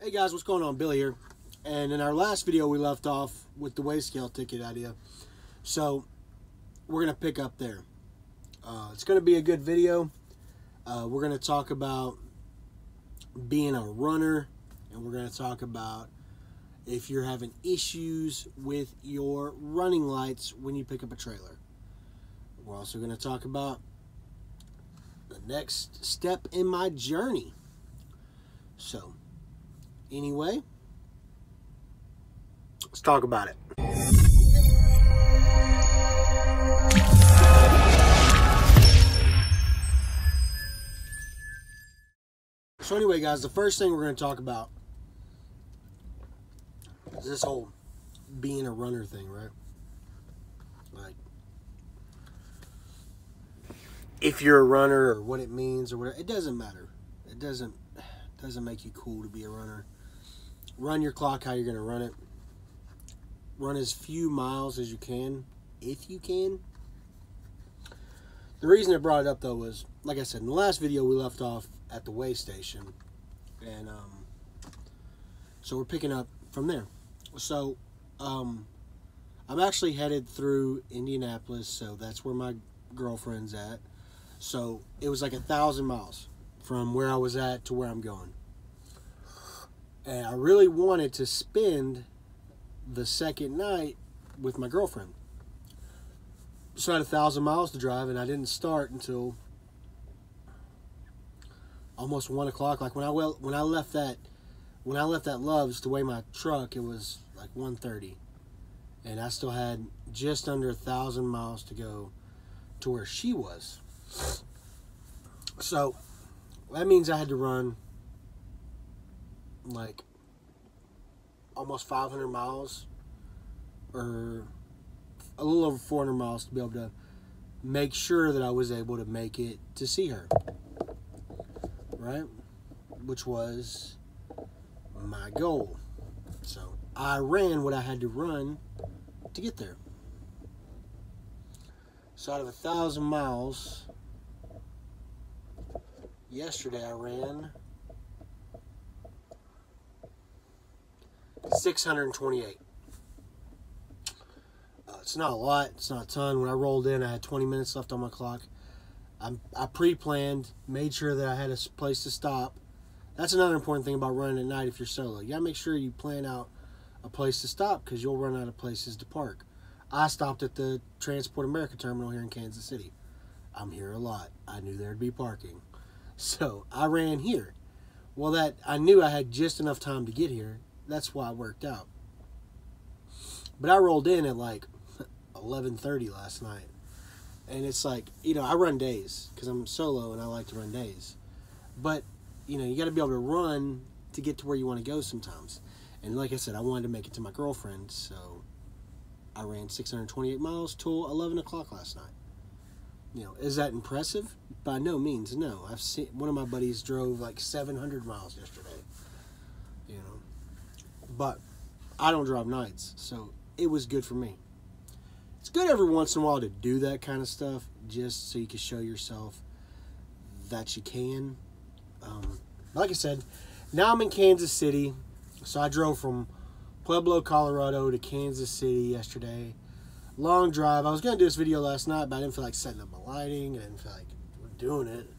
Hey guys, what's going on? Billy here. And in our last video we left off with the weigh scale ticket idea. So we're going to pick up there. It's going to be a good video. We're going to talk about being a runner, and we're going to talk about if you're having issues with your running lights when you pick up a trailer. We're also going to talk about the next step in my journey. So anyway, let's talk about it. So anyway, guys, the first thing we're going to talk about is this whole being a runner thing, right? Like, if you're a runner or what it means or whatever, it doesn't matter. It doesn't make you cool to be a runner. Run your clock how you're going to run it. Run as few miles as you can, if you can. The reason I brought it up, though, was, like I said, in the last video, we left off at the weigh station. And so we're picking up from there. So I'm actually headed through Indianapolis, so that's where my girlfriend's at. So it was like 1,000 miles from where I was at to where I'm going. And I really wanted to spend the second night with my girlfriend. So I had 1,000 miles to drive, and I didn't start until almost 1 o'clock. Like when I left that Love's to weigh my truck, it was like 1:30, and I still had just under 1,000 miles to go to where she was. So that means I had to run like almost 500 miles, or a little over 400 miles, to be able to make sure that I was able to make it to see her, right? Which was my goal. So I ran what I had to run to get there. So out of 1,000 miles, yesterday I ran 628. It's not a lot. It's not a ton. When I rolled in, I had 20 minutes left on my clock. I pre-planned, made sure that I had a place to stop. That's another important thing about running at night if you're solo. You got to make sure you plan out a place to stop, because you'll run out of places to park. I stopped at the Transport America terminal here in Kansas City. I'm here a lot. I knew there'd be parking. So I ran here. Well, I knew I had just enough time to get here. That's why it worked out. But I rolled in at like 11:30 last night. And it's like, you know, I run days because I'm solo and I like to run days. But, you know, you got to be able to run to get to where you want to go sometimes. And like I said, I wanted to make it to my girlfriend, so I ran 628 miles till 11 o'clock last night. You know, is that impressive? By no means, no. I've seen one of my buddies drove like 700 miles yesterday. You know, but I don't drive nights, so it was good for me. It's good every once in a while to do that kind of stuff, just so you can show yourself that you can. Like I said, now I'm in Kansas City. So I drove from Pueblo, Colorado to Kansas City yesterday. Long drive. I was going to do this video last night, but I didn't feel like setting up my lighting. I didn't feel like doing it.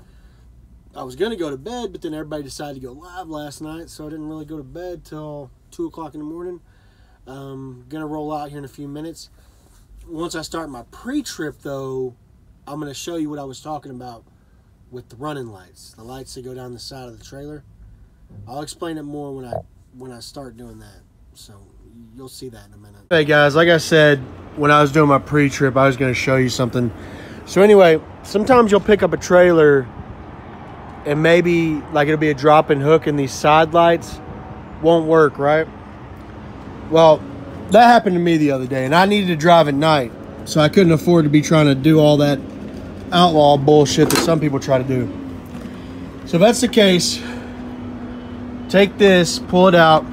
I was going to go to bed, but then everybody decided to go live last night, so I didn't really go to bed till 2 o'clock in the morning. Going to roll out here in a few minutes. Once I start my pre-trip, though, I'm going to show you what I was talking about with the running lights. The lights that go down the side of the trailer. I'll explain it more when I start doing that. So you'll see that in a minute. Hey guys, like I said, when I was doing my pre-trip, I was going to show you something. So anyway, sometimes you'll pick up a trailer and maybe like it'll be a drop-in hook and these side lights won't work, right? Well, that happened to me the other day, and I needed to drive at night, so I couldn't afford to be trying to do all that outlaw bullshit that some people try to do. So if that's the case, take this, pull it out,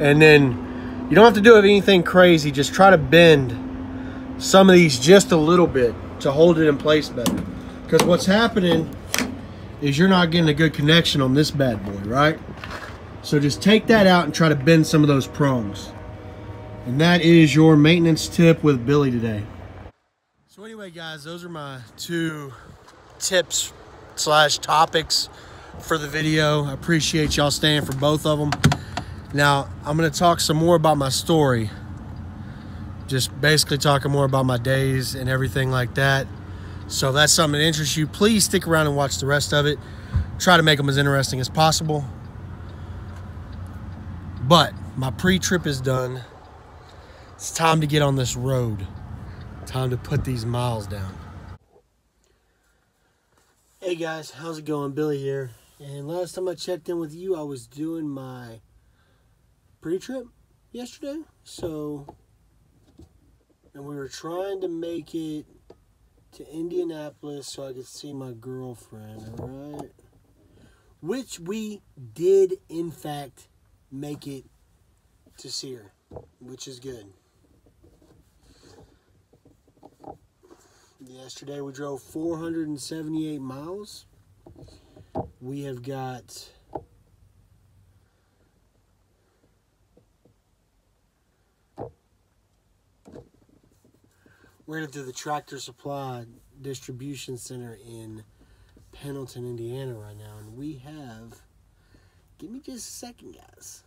and then you don't have to do anything crazy. Just try to bend some of these just a little bit to hold it in place better. Because what's happening is you're not getting a good connection on this bad boy, right? So just take that out and try to bend some of those prongs. And that is your maintenance tip with Billy today. So anyway, guys, those are my 2 tips / topics for the video. I appreciate y'all staying for both of them. Now, I'm going to talk some more about my story. Just basically talking more about my days and everything like that. So if that's something that interests you, please stick around and watch the rest of it. Try to make them as interesting as possible. But my pre-trip is done. It's time to get on this road. Time to put these miles down. Hey guys, how's it going? Billy here. And last time I checked in with you, I was doing my pre-trip yesterday. And we were trying to make it to Indianapolis so I could see my girlfriend, alright? Which we did, in fact, make it to see her, which is good. Yesterday we drove 478 miles. We have got we're headed to the Tractor Supply Distribution Center in Pendleton, Indiana right now, and we have, give me just a second, guys.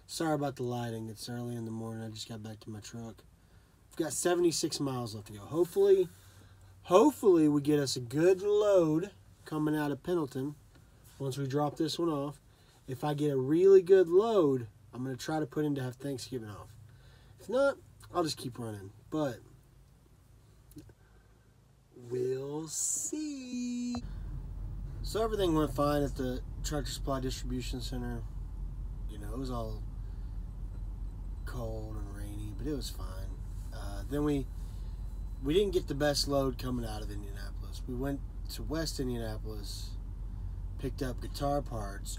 Sorry about the lighting. It's early in the morning. I just got back to my truck. We've got 76 miles left to go. Hopefully we get us a good load coming out of Pendleton once we drop this one off. If I get a really good load, I'm going to try to put in to have Thanksgiving off. If not, I'll just keep running. But we'll see. So everything went fine at the Tractor Supply Distribution Center. You know, it was all cold and rainy, but it was fine. Then we didn't get the best load coming out of Indianapolis. We went to West Indianapolis, picked up guitar parts.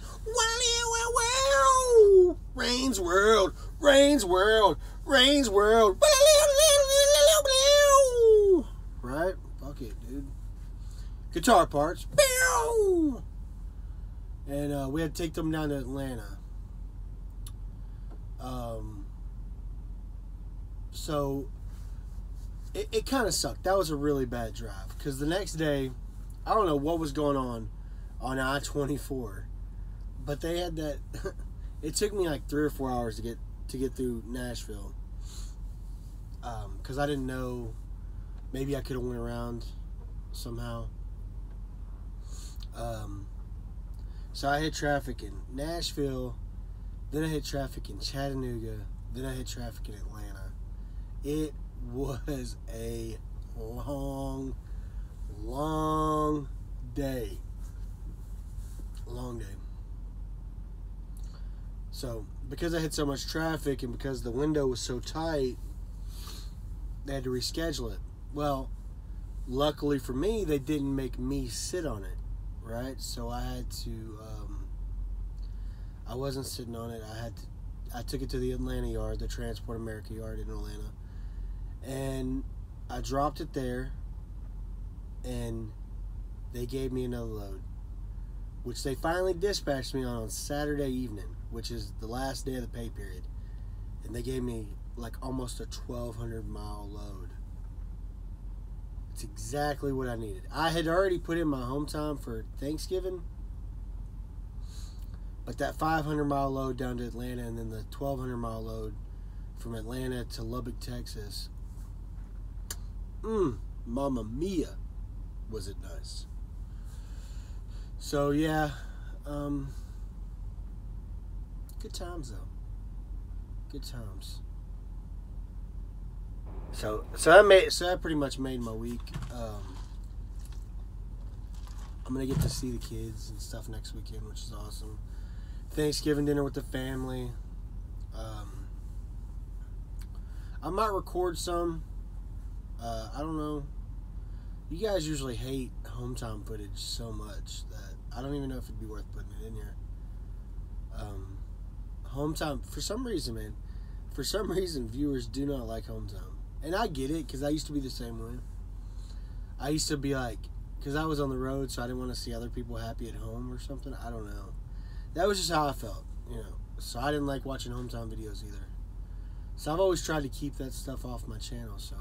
Rain's World, Rain's World, Rain's World. Right? Fuck it, dude. Guitar parts. And we had to take them down to Atlanta. So it kind of sucked. That was a really bad drive because the next day, I don't know what was going on I-24, but they had that. It took me like 3 or 4 hours to get through Nashville because I didn't know. Maybe I could have went around somehow. So I hit traffic in Nashville, then I hit traffic in Chattanooga, then I hit traffic in Atlanta. It was a long day. Long day. So, because I had so much traffic and because the window was so tight, they had to reschedule it. Well, luckily for me, they didn't make me sit on it, right? So I had to, I wasn't sitting on it. I took it to the Atlanta yard, the Transport America yard in Atlanta. And I dropped it there, and they gave me another load, which they finally dispatched me on Saturday evening, which is the last day of the pay period. And they gave me like almost a 1,200 mile load. It's exactly what I needed. I had already put in my home time for Thanksgiving, but that 500 mile load down to Atlanta and then the 1,200 mile load from Atlanta to Lubbock, Texas. Mamma mia, was it nice. So yeah, good times though. Good times. So that pretty much made my week. I'm gonna get to see the kids and stuff next weekend, which is awesome. Thanksgiving dinner with the family. I might record some. I don't know. You guys usually hate hometown footage so much that I don't even know if it'd be worth putting it in here. Hometown, for some reason, man. For some reason, viewers do not like hometown. And I get it, because I used to be the same way. I used to be like, because I was on the road, so I didn't want to see other people happy at home or something. I don't know. that was just how I felt, you know. So I didn't like watching hometown videos either. So I've always tried to keep that stuff off my channel. So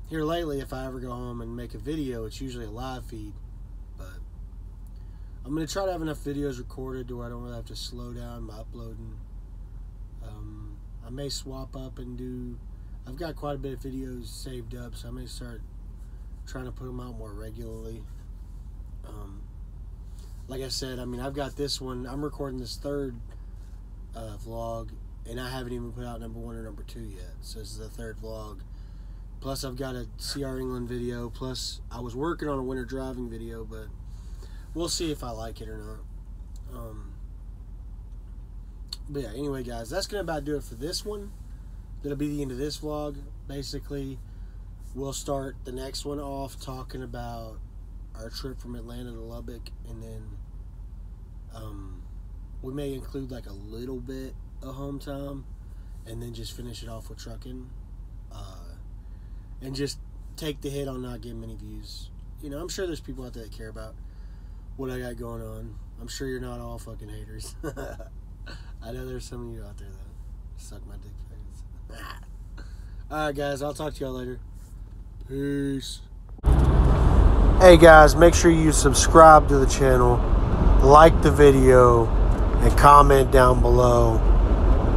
here lately, if I ever go home and make a video, it's usually a live feed. But I'm going to try to have enough videos recorded to where I don't really have to slow down my uploading. I may swap up and do... I've got quite a bit of videos saved up, so I may start trying to put them out more regularly. Like I said, I mean, I've got this one. I'm recording this third vlog, and I haven't even put out number 1 or number 2 yet. So this is the third vlog. Plus, I've got a CR England video. Plus, I was working on a winter driving video, but we'll see if I like it or not. But yeah, anyway, guys, that's going to about do it for this one. That'll be the end of this vlog. Basically, we'll start the next one off talking about our trip from Atlanta to Lubbock, and then we may include like a little bit of hometown, and then just finish it off with trucking, and just take the hit on not getting many views. You know, I'm sure there's people out there that care about what I got going on. I'm sure you're not all fucking haters. I know there's some of you out there that suck my dick face. Alright, guys, I'll talk to y'all later. Peace. Hey guys, make sure you subscribe to the channel, like the video, and comment down below.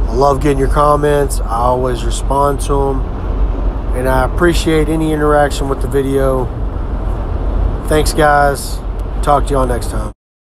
I love getting your comments. I always respond to them, and I appreciate any interaction with the video. Thanks, guys. Talk to y'all next time.